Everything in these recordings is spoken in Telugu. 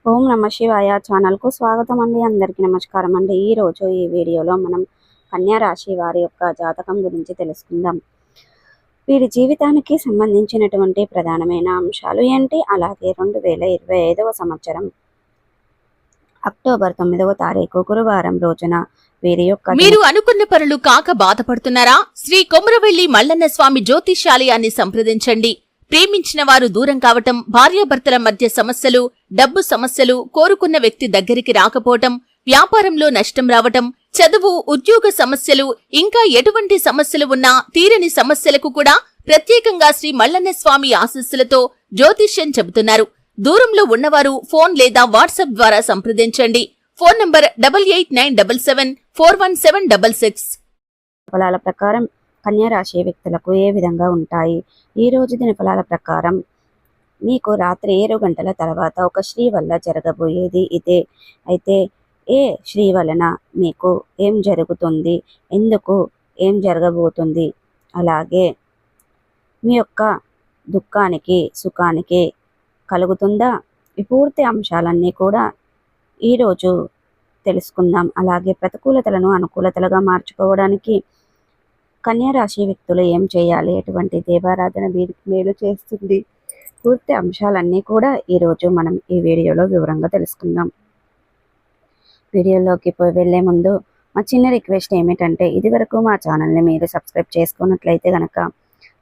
ఓం నమ శివాయ ఛానల్కు స్వాగతం అండి. అందరికీ నమస్కారం అండి. ఈరోజు ఈ వీడియోలో మనం కన్యా రాశి వారి యొక్క జాతకం గురించి తెలుసుకుందాం. వీరి జీవితానికి సంబంధించినటువంటి ప్రధానమైన అంశాలు ఏంటి, అలాగే 2025వ సంవత్సరం అక్టోబర్ 9వ తారీఖు గురువారం రోజున వీరి యొక్క మీరు అనుకున్న పనులు కాక బాధపడుతున్నారా? శ్రీ కొమురవెల్లి మల్లన్న స్వామి జ్యోతిషాలయాన్ని సంప్రదించండి. ప్రేమించిన వారు దూరం కావటం, భార్యాభర్తల మధ్య సమస్యలు, డబ్బు సమస్యలు, కోరుకున్న వ్యక్తి దగ్గరికి రాకపోవటం, వ్యాపారంలో నష్టం రావటం, చదువు, ఉద్యోగ సమస్యలు, ఇంకా ఎటువంటి సమస్యలు ఉన్నా తీరని సమస్యలకు కూడా ప్రత్యేకంగా శ్రీ మల్లన్న స్వామి ఆశీస్సులతో జ్యోతిష్యం చెబుతున్నారు. దూరంలో ఉన్నవారు ఫోన్ లేదా వాట్సాప్ ద్వారా సంప్రదించండి. Phone number 8897741766. ఫలాల ప్రకారం కన్యా రాశి వ్యక్తులకు ఏ విధంగా ఉంటాయి? ఈ రోజు దిన ఫలాల ప్రకారం మీకు రాత్రి 7 గంటల తర్వాత ఒక స్త్రీ వల్ల జరగబోయేది ఇదే. అయితే ఏ స్త్రీ వలన మీకు ఏం జరుగుతుంది, ఎందుకు ఏం జరగబోతుంది, అలాగే మీ యొక్క దుఃఖానికి సుఖానికి కలుగుతుందా, ఈ పూర్తి అంశాలన్నీ కూడా ఈరోజు తెలుసుకుందాం. అలాగే ప్రతికూలతలను అనుకూలతలుగా మార్చుకోవడానికి కన్యా రాశి వ్యక్తులు ఏం చేయాలి, ఎటువంటి దేవారాధన వీరికి మేలు చేస్తుంది, పూర్తి అంశాలన్నీ కూడా ఈరోజు మనం ఈ వీడియోలో వివరంగా తెలుసుకుందాం. వీడియోలోకి వెళ్లే ముందు మా చిన్న రిక్వెస్ట్ ఏమిటంటే, ఇది వరకు మా ఛానల్ని మీరు సబ్స్క్రైబ్ చేసుకున్నట్లయితే కనుక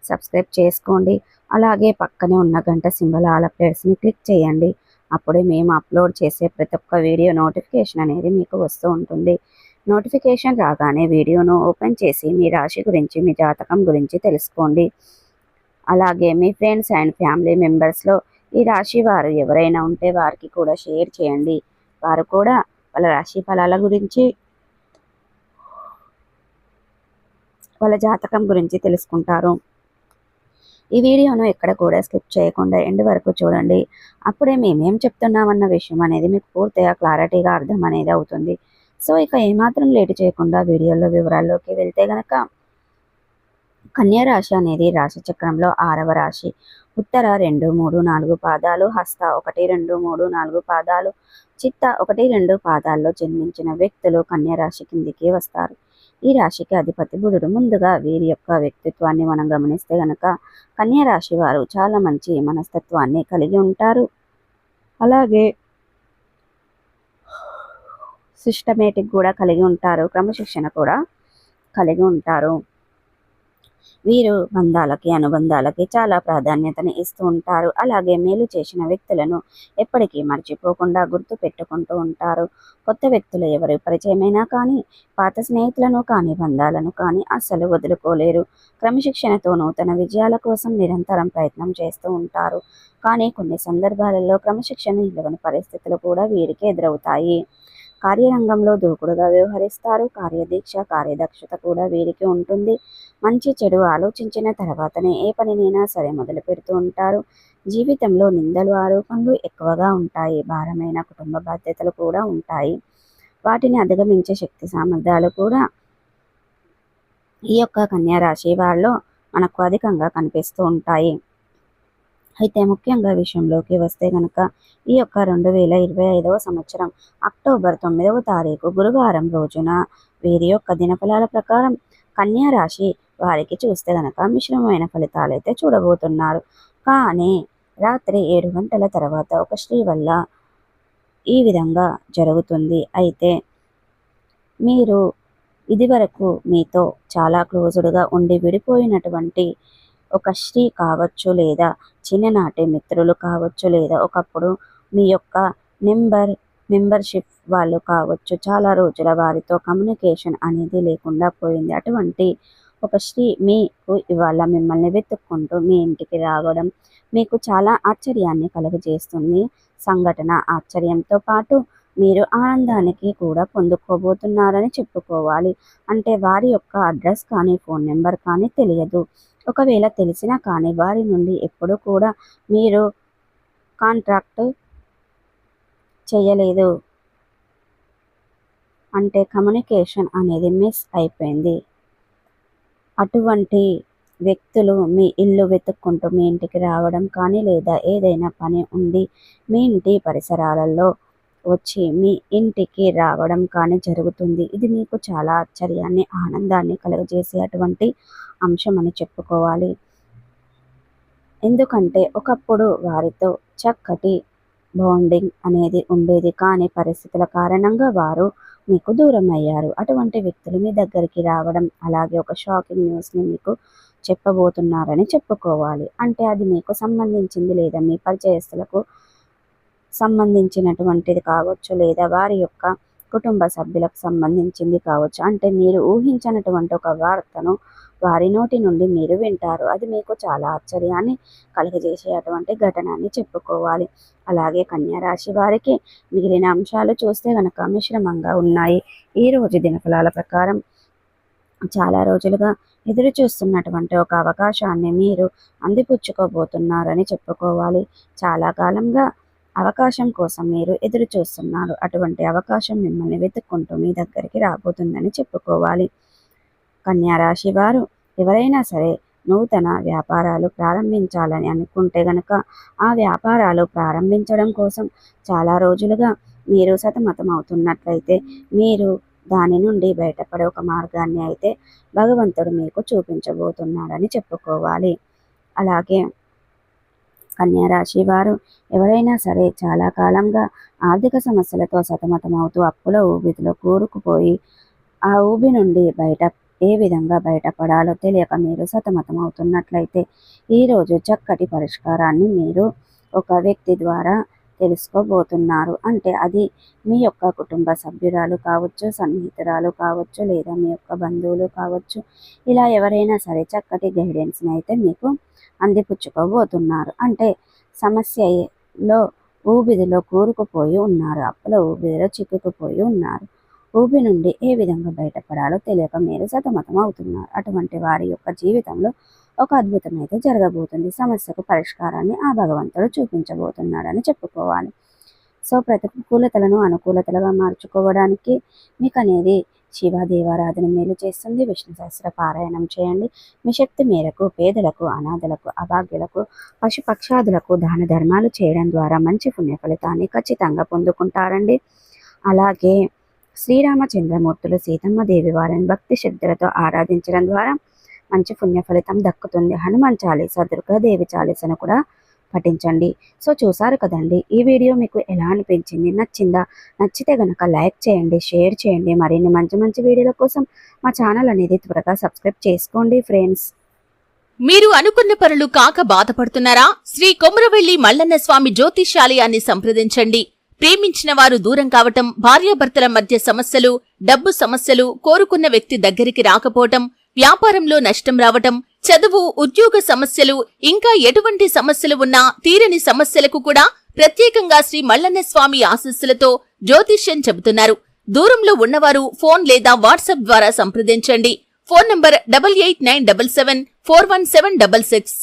సబ్స్క్రైబ్ చేసుకోండి. అలాగే పక్కనే ఉన్న గంట సింబల్ ఆల్ అప్డేట్స్ని క్లిక్ చేయండి. అప్పుడే మేము అప్లోడ్ చేసే ప్రతి ఒక్క వీడియో నోటిఫికేషన్ అనేది మీకు వస్తూ ఉంటుంది. నోటిఫికేషన్ రాగానే వీడియోను ఓపెన్ చేసి మీ రాశి గురించి, మీ జాతకం గురించి తెలుసుకోండి. అలాగే మీ ఫ్రెండ్స్ అండ్ ఫ్యామిలీ మెంబర్స్లో ఈ రాశి వారు ఎవరైనా ఉంటే వారికి కూడా షేర్ చేయండి. వారు కూడా వాళ్ళ రాశి ఫలాల గురించి, వాళ్ళ జాతకం గురించి తెలుసుకుంటారు. ఈ వీడియోను ఎక్కడ కూడా స్కిప్ చేయకుండా ఎండ్ వరకు చూడండి. అప్పుడే మేమేం చెప్తున్నామన్న విషయం అనేది మీకు పూర్తిగా క్లారిటీగా అర్థం అనేది అవుతుంది. సో ఇక ఏమాత్రం లేటు చేయకుండా వీడియోలో వివరాల్లోకి వెళ్తే గనక, కన్యా రాశి అనేది రాశి చక్రంలో 6వ రాశి. ఉత్తర 2, 3, 4 పాదాలు, హస్త 1, 2, 3, 4 పాదాలు, చిత్త 1, 2 పాదాల్లో జన్మించిన వ్యక్తులు కన్యా రాశి కిందికి వస్తారు. ఈ రాశికి అధిపతి బుధుడు. ముందుగా వీరి యొక్క వ్యక్తిత్వాన్ని మనం గమనిస్తే గనక కన్యా రాశి వారు చాలా మంచి మనస్తత్వాన్ని కలిగి ఉంటారు. అలాగే సిస్టమేటిక్ కూడా కలిగి ఉంటారు, క్రమశిక్షణ కూడా కలిగి ఉంటారు. వీరు బంధాలకి, అనుబంధాలకి చాలా ప్రాధాన్యతని ఇస్తూ ఉంటారు. అలాగే మేలు చేసిన వ్యక్తులను ఎప్పటికీ మర్చిపోకుండా గుర్తు పెట్టుకుంటూ ఉంటారు. కొత్త వ్యక్తులు ఎవరు పరిచయమైనా కానీ, పాత స్నేహితులను కానీ, బంధాలను కానీ అస్సలు వదులుకోలేరు. క్రమశిక్షణతో నూతన విజయాల కోసం నిరంతరం ప్రయత్నం చేస్తూ ఉంటారు. కానీ కొన్ని సందర్భాలలో క్రమశిక్షణ నిలవని పరిస్థితులు కూడా వీరికి ఎదురవుతాయి. కార్యరంగంలో దూకుడుగా వ్యవహరిస్తారు. కార్యదీక్ష, కార్యదక్షత కూడా వీరికి ఉంటుంది. మంచి చెడు ఆలోచించిన తర్వాతనే ఏ పనినైనా సరే మొదలు పెడుతూ ఉంటారు. జీవితంలో నిందలు, ఆరోపణలు ఎక్కువగా ఉంటాయి. భారమైన కుటుంబ బాధ్యతలు కూడా ఉంటాయి. వాటిని అధిగమించే శక్తి సామర్థ్యాలు కూడా ఈ యొక్క కన్యా రాశి వాళ్ళలో మనకు అధికంగా కనిపిస్తూ ఉంటాయి. అయితే ముఖ్యంగా విషయంలోకి వస్తే కనుక, ఈ యొక్క 2025వ సంవత్సరం అక్టోబర్ 9వ తారీఖు గురువారం రోజున వీరి యొక్క దినఫలాల ప్రకారం కన్యా రాశి వారికి చూస్తే కనుక మిశ్రమమైన ఫలితాలు అయితే చూడబోతున్నారు. కానీ రాత్రి 7 గంటల తర్వాత ఒక స్త్రీ వల్ల ఈ విధంగా జరుగుతుంది. అయితే మీరు ఇదివరకు మీతో చాలా క్లోజ్డ్గా ఉండి విడిపోయినటువంటి ఒక స్త్రీ కావచ్చు, లేదా చిన్ననాటి మిత్రులు కావచ్చు, లేదా ఒకప్పుడు మీ యొక్క మెంబర్షిప్ వాళ్ళు కావచ్చు, చాలా రోజుల వారితో కమ్యూనికేషన్ అనేది లేకుండా పోయింది. అటువంటి ఒక స్త్రీ మీకు ఇవాళ మిమ్మల్ని వెతుక్కుంటూ మీ ఇంటికి రావడం మీకు చాలా ఆశ్చర్యాన్ని కలుగజేస్తుంది. సంఘటన ఆశ్చర్యంతో పాటు మీరు ఆనందానికి కూడా పొందుకోబోతున్నారని చెప్పుకోవాలి. అంటే వారి యొక్క అడ్రస్ కానీ, ఫోన్ నెంబర్ కానీ తెలియదు. ఒకవేళ తెలిసినా కానీ వారి నుండి ఎప్పుడు కూడా మీరు కాంటాక్ట్ చేయలేదు. అంటే కమ్యూనికేషన్ అనేది మిస్ అయిపోయింది. అటువంటి వ్యక్తులు మీ ఇల్లు వెతుక్కుంటూ మీ ఇంటికి రావడం కానీ లేదా ఏదైనా పని ఉండి మీ ఇంటి పరిసరాలలో వచ్చి మీ ఇంటికి రావడం కానీ జరుగుతుంది. ఇది మీకు చాలా ఆశ్చర్యాన్ని, ఆనందాన్ని కలుగజేసే అటువంటి అంశం అని చెప్పుకోవాలి. ఎందుకంటే ఒకప్పుడు వారితో చక్కటి బాండింగ్ అనేది ఉండేది, కానీ పరిస్థితుల కారణంగా వారు మీకు దూరం అయ్యారు. అటువంటి వ్యక్తులు మీ దగ్గరికి రావడం, అలాగే ఒక షాకింగ్ న్యూస్ని మీకు చెప్పబోతున్నారని చెప్పుకోవాలి. అంటే అది మీకు సంబంధించింది లేదా మీ పరిచయస్తులకు సంబంధించినటువంటిది కావచ్చు, లేదా వారి యొక్క కుటుంబ సభ్యులకు సంబంధించింది కావచ్చు. అంటే మీరు ఊహించినటువంటి ఒక వార్తను వారి నోటి నుండి మీరు వింటారు. అది మీకు చాలా ఆశ్చర్యాన్ని కలుగజేసే అటువంటి ఘటన అని చెప్పుకోవాలి. అలాగే కన్యా రాశి వారికి మిగిలిన అంశాలు చూస్తే గనక మిశ్రమంగా ఉన్నాయి. ఈ రోజు దినఫలాల ప్రకారం చాలా రోజులుగా ఎదురు చూస్తున్నటువంటి ఒక అవకాశాన్ని మీరు అందిపుచ్చుకోబోతున్నారని చెప్పుకోవాలి. చాలా కాలంగా అవకాశం కోసం మీరు ఎదురు చూస్తున్నారు. అటువంటి అవకాశం మిమ్మల్ని వెతుక్కుంటూ మీ దగ్గరికి రాబోతుందని చెప్పుకోవాలి. కన్యా రాశి వారు ఎవరైనా సరే నూతన వ్యాపారాలు ప్రారంభించాలని అనుకుంటే గనక ఆ వ్యాపారాలు ప్రారంభించడం కోసం చాలా రోజులుగా మీరు సతమతం అవుతున్నట్లయితే మీరు దాని నుండి బయటపడే ఒక మార్గాన్ని అయితే భగవంతుడు మీకు చూపించబోతున్నాడని చెప్పుకోవాలి. అలాగే కన్యా రాశి వారు ఎవరైనా సరే చాలా కాలంగా ఆర్థిక సమస్యలతో సతమతమవుతూ అప్పుల ఊబిలో కూరుకుపోయి ఆ ఊబి నుండి ఏ విధంగా బయటపడాలో తెలియక మీరు సతమతం అవుతున్నట్లయితే ఈరోజు చక్కటి పరిష్కారాన్ని మీరు ఒక వ్యక్తి ద్వారా తెలుసుకోబోతున్నారు. అంటే అది మీ యొక్క కుటుంబ సభ్యురాలు కావచ్చు, సన్నిహితురాలు కావచ్చు, లేదా మీ యొక్క బంధువులు కావచ్చు. ఇలా ఎవరైనా సరే చక్కటి గైడెన్స్ని అయితే మీకు అందిపుచ్చుకోబోతున్నారు. అంటే సమస్యలో ఊబిదిలో కూరుకుపోయి ఉన్నారు, అప్పుల ఊబిదిలో చిక్కుకుపోయి ఉన్నారు. ఊబి నుండి ఏ విధంగా బయటపడాలో తెలియక మీరు సతమతం అవుతున్నారు. అటువంటి వారి యొక్క జీవితంలో ఒక అద్భుతం అయితే జరగబోతుంది. సమస్యకు పరిష్కారాన్ని ఆ భగవంతుడు చూపించబోతున్నాడని చెప్పుకోవాలి. సో ప్రతికూలతలను అనుకూలతలుగా మార్చుకోవడానికి మీకు అనేది శివాదేవారాధన మేలు చేస్తుంది. విష్ణు సహస్ర పారాయణం చేయండి. మీ శక్తి మేరకు పేదలకు, అనాథలకు, అభాగ్యులకు, పశుపక్షాదులకు దాన ధర్మాలు చేయడం ద్వారా మంచి పుణ్య ఫలితాన్ని ఖచ్చితంగా పొందుకుంటారండి. అలాగే శ్రీరామచంద్రమూర్తులు, సీతమ్మ దేవి వారిని భక్తి శ్రద్ధలతో ఆరాధించడం ద్వారా మంచి పుణ్య ఫలితం దక్కుతుంది. హనుమాన్ చాలీసా, దుర్గాదేవి చాలీసను కూడా పఠించండి. సో చూసారు కదండి, ఈ వీడియో మీకు ఎలా అనిపించింది? నచ్చిందా? నచ్చితే గనక లైక్ చేయండి, షేర్ చేయండి. మరిన్ని మంచి మంచి వీడియోల కోసం మా ఛానల్ అనేది త్వరగా సబ్స్క్రైబ్ చేసుకోండి ఫ్రెండ్స్. మీరు అనుకున్న పనులు కాక బాధపడుతున్నారా? శ్రీ కొమురవెల్లి మల్లన్న స్వామి జ్యోతిష్యాలయాన్ని సంప్రదించండి. ప్రేమించిన వారు దూరం కావటం, భార్యాభర్తల మధ్య సమస్యలు, డబ్బు సమస్యలు, కోరుకున్న వ్యక్తి దగ్గరికి రాకపోవటం, వ్యాపారంలో నష్టం రావటం, చదువు, ఉద్యోగ సమస్యలు, ఇంకా ఎటువంటి సమస్యలు ఉన్నా తీరని సమస్యలకు కూడా ప్రత్యేకంగా శ్రీ మల్లన్న స్వామి ఆశీస్సులతో జ్యోతిష్యం చెబుతున్నారు. దూరంలో ఉన్నవారు ఫోన్ లేదా వాట్సాప్ ద్వారా సంప్రదించండి. Phone number 8897741766.